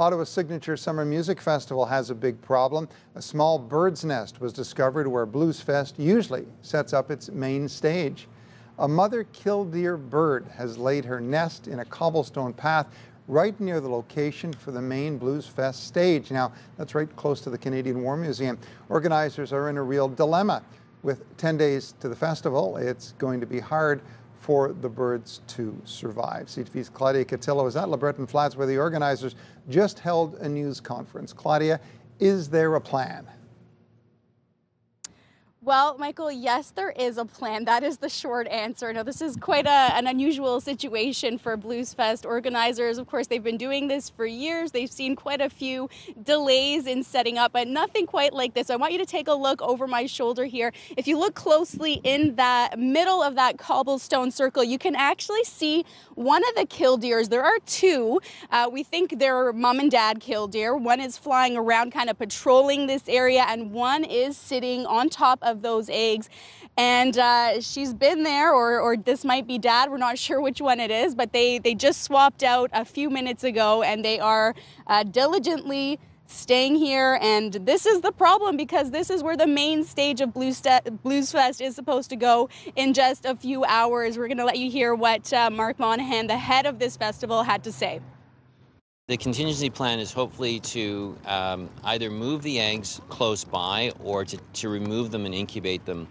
Ottawa's signature summer music festival has a big problem. A small bird's nest was discovered where Bluesfest usually sets up its main stage. A mother killdeer bird has laid her nest in a cobblestone path right near the location for the main Bluesfest stage. Now, that's right close to the Canadian War Museum. Organizers are in a real dilemma. With 10 days to the festival, it's going to be hard for the birds to survive. CTV's Claudia Cotillo is at LeBreton Flats, where the organizers just held a news conference. Claudia, is there a plan? Well, Michael, yes, there is a plan. That is the short answer. Now, this is quite an unusual situation for Bluesfest organizers. Of course, they've been doing this for years. They've seen quite a few delays in setting up, but nothing quite like this. I want you to take a look over my shoulder here. If you look closely in the middle of that cobblestone circle, you can actually see one of the killdeers. There are two. We think they're mom and dad killdeer. One is flying around, kind of patrolling this area, and one is sitting on top of those eggs, and she's been there, or this might be dad. We're not sure which one it is, but they just swapped out a few minutes ago, and they are diligently staying here. And this is the problem, because this is where the main stage of Bluesfest is supposed to go in just a few hours. We're going to let you hear what Mark Monahan, the head of this festival, had to say. The contingency plan is hopefully to either move the eggs close by or to remove them and incubate them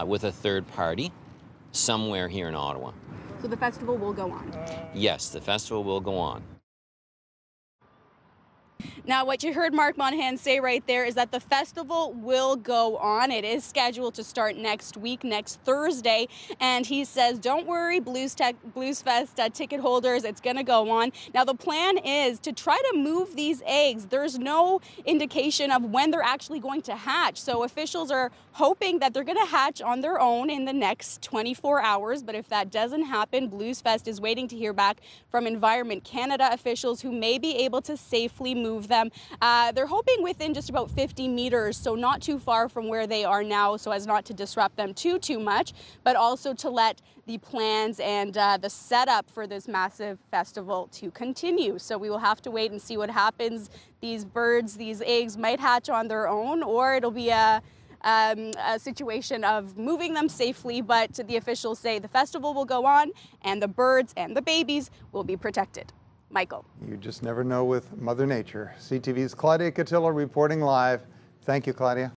with a third party somewhere here in Ottawa. So the festival will go on? Yes, the festival will go on. Now, what you heard Mark Monahan say right there is that the festival will go on. It is scheduled to start next week, next Thursday. And he says, don't worry, Bluesfest ticket holders, it's going to go on. Now, the plan is to try to move these eggs. There's no indication of when they're actually going to hatch. So officials are hoping that they're going to hatch on their own in the next 24 hours. But if that doesn't happen, Bluesfest is waiting to hear back from Environment Canada officials who may be able to safely move them. They're hoping within just about 50 meters, so not too far from where they are now, so as not to disrupt them too much, but also to let the plans and the setup for this massive festival to continue. So we will have to wait and see what happens. These birds, these eggs might hatch on their own, or it'll be a situation of moving them safely, but the officials say the festival will go on and the birds and the babies will be protected. Michael. You just never know with Mother Nature. CTV's Claudia Cotillo reporting live. Thank you, Claudia.